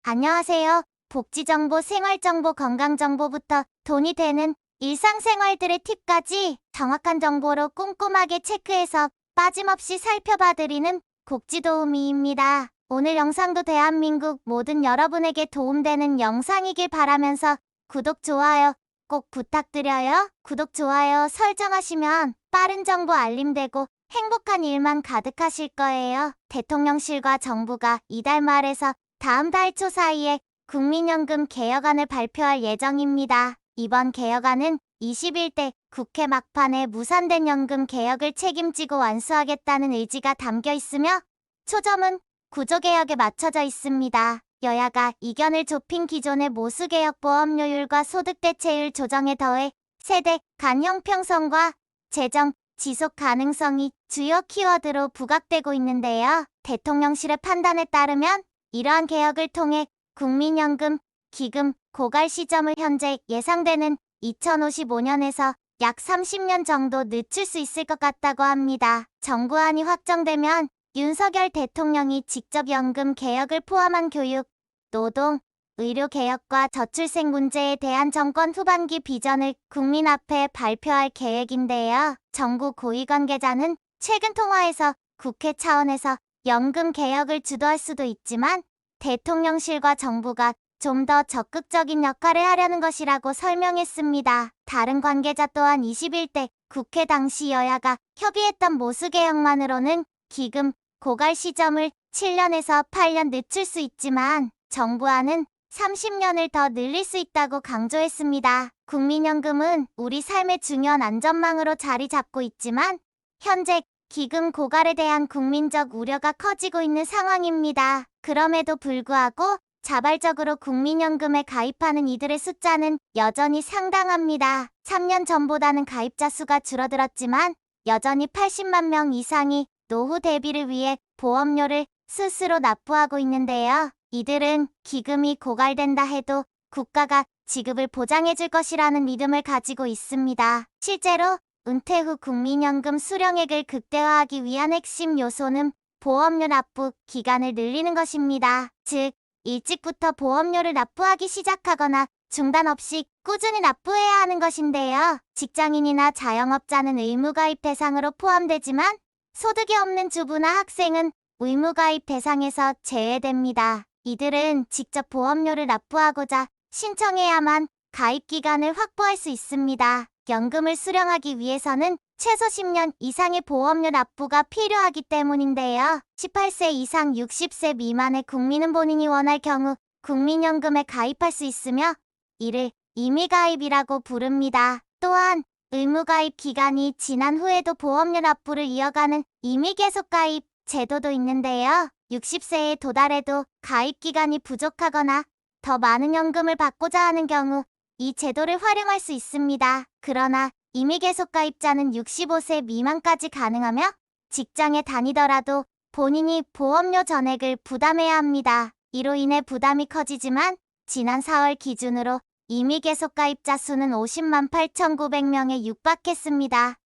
안녕하세요. 복지정보, 생활정보, 건강정보부터 돈이 되는 일상생활들의 팁까지 정확한 정보로 꼼꼼하게 체크해서 빠짐없이 살펴봐드리는 복지도우미입니다. 오늘 영상도 대한민국 모든 여러분에게 도움되는 영상이길 바라면서 구독, 좋아요 꼭 부탁드려요. 구독, 좋아요 설정하시면 빠른 정보 알림되고 행복한 일만 가득하실 거예요. 대통령실과 정부가 이달 말에서 다음 달 초 사이에 국민연금 개혁안을 발표할 예정입니다. 이번 개혁안은 21대 국회 막판에 무산된 연금 개혁을 책임지고 완수하겠다는 의지가 담겨 있으며 초점은 구조개혁에 맞춰져 있습니다. 여야가 이견을 좁힌 기존의 모수개혁 보험료율과 소득대체율 조정에 더해 세대 간 형평성과 재정 지속 가능성이 주요 키워드로 부각되고 있는데요. 대통령실의 판단에 따르면 이러한 개혁을 통해 국민연금 기금 고갈 시점을 현재 예상되는 2055년에서 약 30년 정도 늦출 수 있을 것 같다고 합니다. 정부안이 확정되면 윤석열 대통령이 직접 연금 개혁을 포함한 교육, 노동, 의료 개혁과 저출생 문제에 대한 정권 후반기 비전을 국민 앞에 발표할 계획인데요. 정부 고위 관계자는 최근 통화에서 국회 차원에서 연금 개혁을 주도할 수도 있지만 대통령실과 정부가 좀 더 적극적인 역할을 하려는 것이라고 설명했습니다. 다른 관계자 또한 21대 국회 당시 여야가 협의했던 모수개혁만으로는 기금 고갈 시점을 7년에서 8년 늦출 수 있지만 정부안은 30년을 더 늘릴 수 있다고 강조했습니다. 국민연금은 우리 삶의 중요한 안전망으로 자리 잡고 있지만 현재 기금 고갈에 대한 국민적 우려가 커지고 있는 상황입니다. 그럼에도 불구하고 자발적으로 국민연금에 가입하는 이들의 숫자는 여전히 상당합니다. 3년 전보다는 가입자 수가 줄어들었지만 여전히 80만 명 이상이 노후 대비를 위해 보험료를 스스로 납부하고 있는데요. 이들은 기금이 고갈된다 해도 국가가 지급을 보장해줄 것이라는 믿음을 가지고 있습니다. 실제로 은퇴 후 국민연금 수령액을 극대화하기 위한 핵심 요소는 보험료 납부 기간을 늘리는 것입니다. 즉, 일찍부터 보험료를 납부하기 시작하거나 중단 없이 꾸준히 납부해야 하는 것인데요. 직장인이나 자영업자는 의무가입 대상으로 포함되지만 소득이 없는 주부나 학생은 의무가입 대상에서 제외됩니다. 이들은 직접 보험료를 납부하고자 신청해야만 가입 기간을 확보할 수 있습니다. 연금을 수령하기 위해서는 최소 10년 이상의 보험료 납부가 필요하기 때문인데요. 18세 이상 60세 미만의 국민은 본인이 원할 경우 국민연금에 가입할 수 있으며 이를 임의가입이라고 부릅니다. 또한 의무가입 기간이 지난 후에도 보험료 납부를 이어가는 임의계속가입 제도도 있는데요. 60세에 도달해도 가입 기간이 부족하거나 더 많은 연금을 받고자 하는 경우 이 제도를 활용할 수 있습니다. 그러나 임의계속가입자는 65세 미만까지 가능하며 직장에 다니더라도 본인이 보험료 전액을 부담해야 합니다. 이로 인해 부담이 커지지만 지난 4월 기준으로 임의계속가입자 수는 50만 8,900명에 육박했습니다.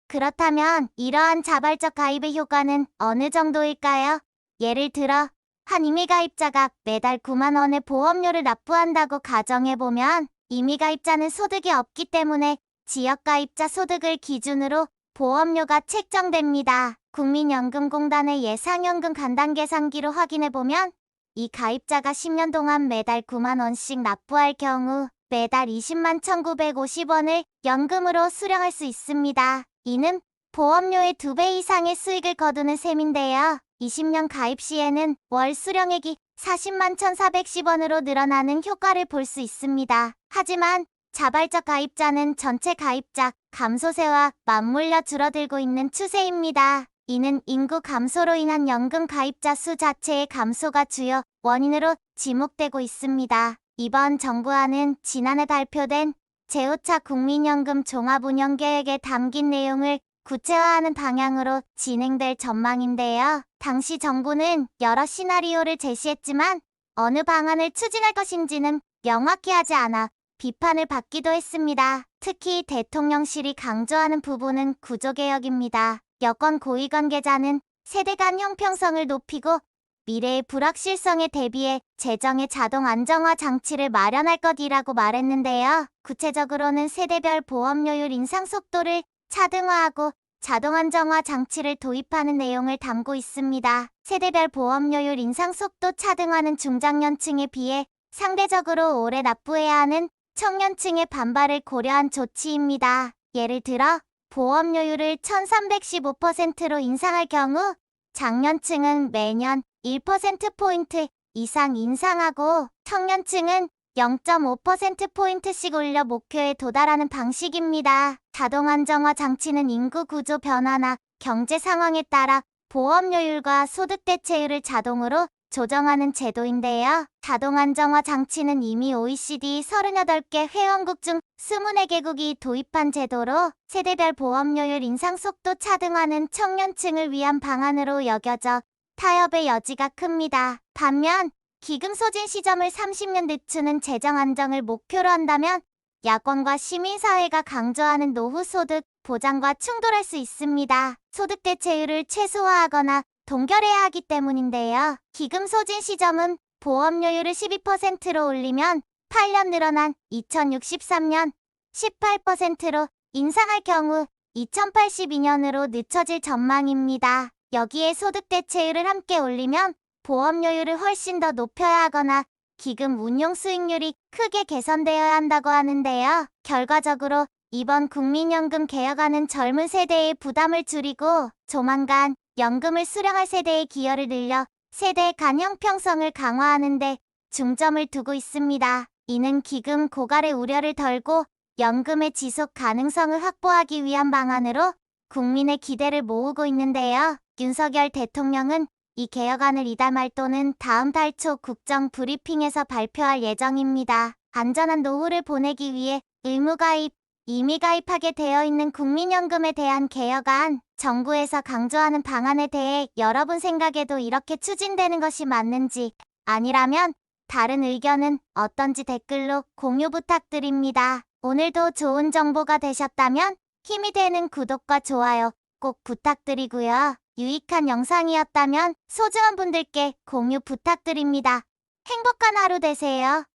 그렇다면 이러한 자발적 가입의 효과는 어느 정도일까요? 예를 들어 한 임의가입자가 매달 9만 원의 보험료를 납부한다고 가정해보면 임의가입자는 소득이 없기 때문에 지역가입자 소득을 기준으로 보험료가 책정됩니다. 국민연금공단의 예상연금 간단계산기로 확인해보면 이 가입자가 10년 동안 매달 9만 원씩 납부할 경우 매달 20만 1,950원을 연금으로 수령할 수 있습니다. 이는 보험료의 2배 이상의 수익을 거두는 셈인데요. 20년 가입 시에는 월 수령액이 40만 1,410원으로 늘어나는 효과를 볼 수 있습니다. 하지만 자발적 가입자는 전체 가입자 감소세와 맞물려 줄어들고 있는 추세입니다. 이는 인구 감소로 인한 연금 가입자 수 자체의 감소가 주요 원인으로 지목되고 있습니다. 이번 정부안은 지난해 발표된 제5차 국민연금 종합운영계획에 담긴 내용을 구체화하는 방향으로 진행될 전망인데요. 당시 정부는 여러 시나리오를 제시했지만 어느 방안을 추진할 것인지는 명확히 하지 않아 비판을 받기도 했습니다. 특히 대통령실이 강조하는 부분은 구조개혁입니다. 여권 고위 관계자는 세대 간 형평성을 높이고 미래의 불확실성에 대비해 재정의 자동 안정화 장치를 마련할 것이라고 말했는데요. 구체적으로는 세대별 보험료율 인상 속도를 차등화하고 자동 안정화 장치를 도입하는 내용을 담고 있습니다. 세대별 보험료율 인상 속도 차등화는 중장년층에 비해 상대적으로 오래 납부해야 하는 청년층의 반발을 고려한 조치입니다. 예를 들어 보험료율을 1315%로 인상할 경우 장년층은 매년 1%포인트 이상 인상하고 청년층은 0.5%포인트씩 올려 목표에 도달하는 방식입니다. 자동 안정화 장치는 인구 구조 변화나 경제 상황에 따라 보험료율과 소득 대체율을 자동으로 조정하는 제도인데요. 자동 안정화 장치는 이미 OECD 38개 회원국 중 24개국이 도입한 제도로 세대별 보험료율 인상 속도 차등화는 청년층을 위한 방안으로 여겨져 타협의 여지가 큽니다. 반면 기금 소진 시점을 30년 늦추는 재정 안정을 목표로 한다면 야권과 시민사회가 강조하는 노후 소득 보장과 충돌할 수 있습니다. 소득 대체율을 최소화하거나 동결해야 하기 때문인데요. 기금 소진 시점은 보험료율을 12%로 올리면 8년 늘어난 2063년 18%로 인상할 경우 2082년으로 늦춰질 전망입니다. 여기에 소득 대체율을 함께 올리면 보험료율을 훨씬 더 높여야 하거나 기금 운용 수익률이 크게 개선되어야 한다고 하는데요. 결과적으로 이번 국민연금 개혁안은 젊은 세대의 부담을 줄이고 조만간 연금을 수령할 세대의 기여를 늘려 세대 간 형평성을 강화하는 데 중점을 두고 있습니다. 이는 기금 고갈의 우려를 덜고 연금의 지속 가능성을 확보하기 위한 방안으로 국민의 기대를 모으고 있는데요. 윤석열 대통령은 이 개혁안을 이달 말 또는 다음 달 초 국정 브리핑에서 발표할 예정입니다. 안전한 노후를 보내기 위해 의무가입, 임의가입하게 되어 있는 국민연금에 대한 개혁안, 정부에서 강조하는 방안에 대해 여러분 생각에도 이렇게 추진되는 것이 맞는지 아니라면 다른 의견은 어떤지 댓글로 공유 부탁드립니다. 오늘도 좋은 정보가 되셨다면 힘이 되는 구독과 좋아요 꼭 부탁드리고요. 유익한 영상이었다면 소중한 분들께 공유 부탁드립니다. 행복한 하루 되세요.